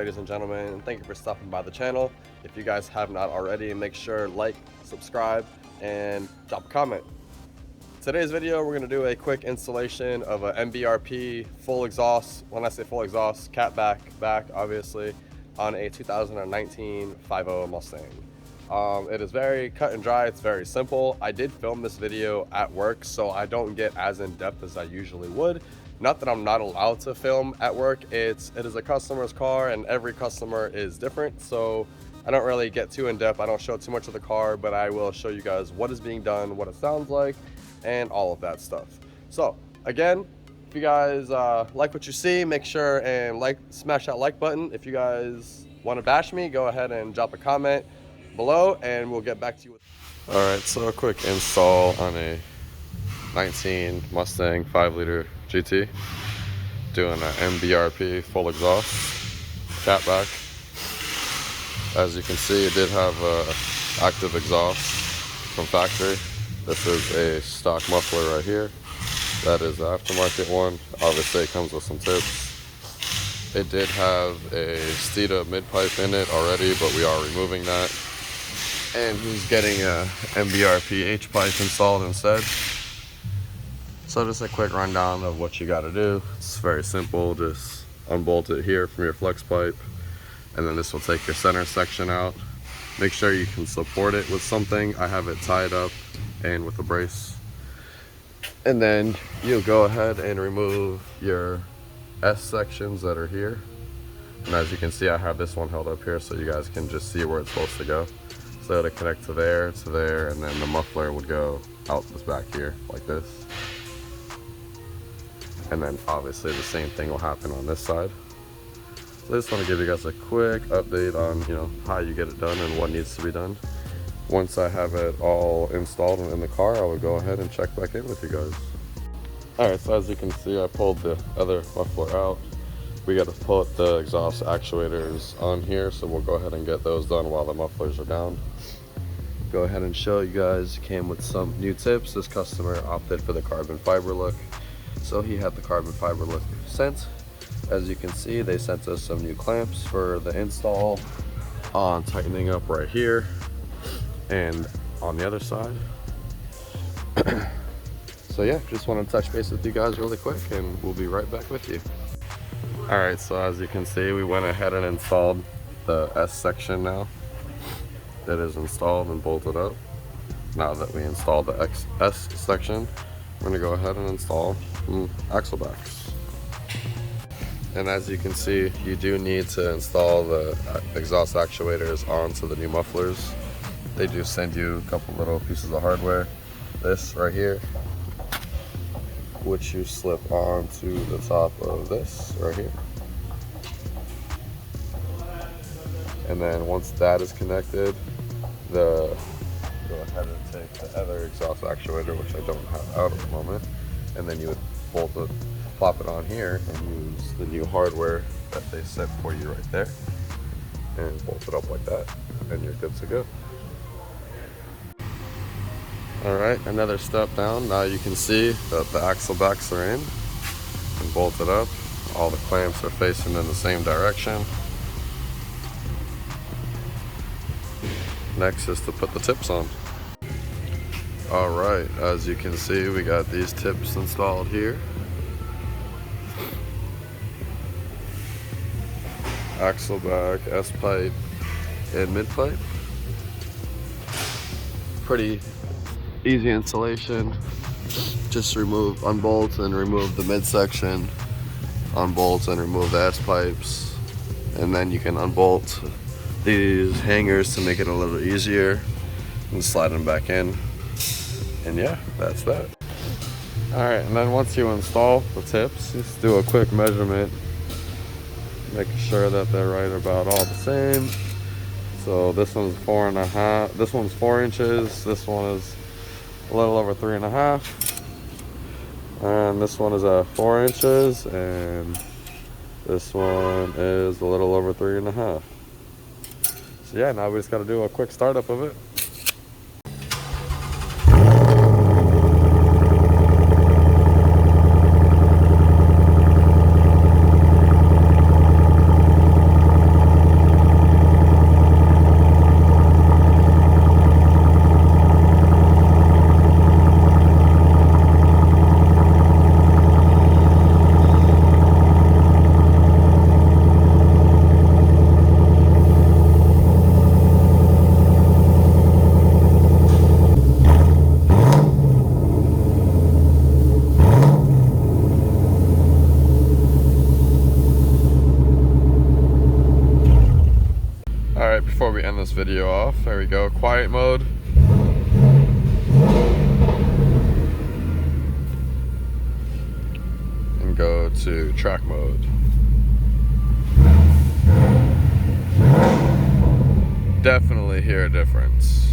ladies and gentlemen, and thank you for stopping by the channel. If you guys have not already, make sure like, subscribe, and drop a comment. Today's video, we're going to do a quick installation of a MBRP full exhaust. When I say full exhaust, cat back obviously, on a 2019 5.0 Mustang. It is very cut and dry. It's very simple. I did film this video at work, so I don't get as in depth as I usually would. Not that I'm not allowed to film at work. It is a customer's car, and every customer is different, so I don't really get too in depth. I don't show too much of the car, but I will show you guys what is being done, what it sounds like, and all of that stuff. So again, if you guys like what you see, make sure and smash that like button. If you guys want to bash me, go ahead and drop a comment below and we'll get back to you. All right, so a quick install on a 19 Mustang 5-liter GT, doing an MBRP full exhaust catback. As you can see, it did have active exhaust from factory. This is a stock muffler right here. That is the aftermarket one. Obviously it comes with some tips. It did have a Steeda mid-pipe in it already, but we are removing that. And he's getting a MBRP H-pipe installed instead. So just a quick rundown of what you got to do. It's very simple. Just unbolt it here from your flex pipe, and then this will take your center section out. Make sure you can support it with something. I have it tied up and with a brace. And then you'll go ahead and remove your S sections that are here. And as you can see, I have this one held up here so you guys can just see where it's supposed to go. So to connect to there, and then the muffler would go out this back here like this. And then obviously the same thing will happen on this side. So I just want to give you guys a quick update on, how you get it done and what needs to be done. Once I have it all installed in the car, I will go ahead and check back in with you guys. Alright, so as you can see, I pulled the other muffler out. We got to put the exhaust actuators on here, so we'll go ahead and get those done while the mufflers are down. Go ahead and show you guys, came with some new tips. This customer opted for the carbon fiber look, so he had the carbon fiber look sent. As you can see, they sent us some new clamps for the install on tightening up right here and on the other side. So yeah, just want to touch base with you guys really quick and we'll be right back with you. Alright, so as you can see, we went ahead and installed the S section now. It is installed and bolted up. Now that we installed the S section, we're going to go ahead and install axle backs. And as you can see, you do need to install the exhaust actuators onto the new mufflers. They do send you a couple little pieces of hardware. This right here, which you slip onto the top of this right here. And then once that is connected, go ahead and take the other exhaust actuator, which I don't have out at the moment, and then you would bolt it, plop it on here, and use the new hardware that they sent for you right there, and bolt it up like that, and you're good to go. Alright, another step down. Now you can see that the axle backs are in and bolted up. All the clamps are facing in the same direction. Next is to put the tips on. Alright, as you can see, we got these tips installed here. Axle back, S-pipe, and mid-pipe. Pretty easy installation. Just unbolt and remove the midsection, unbolt and remove the S-pipes, and then you can unbolt these hangers to make it a little easier and slide them back in. And yeah, that's that. Alright, and then once you install the tips, just do a quick measurement, making sure that they're right about all the same. So this one's 4.5, this one's 4 inches, this one is a little over 3.5, and this one is 4 inches, and this one is a little over 3.5. So yeah, now we just got to do a quick startup of it. video off. There we go, quiet mode. And go to track mode. Definitely hear a difference.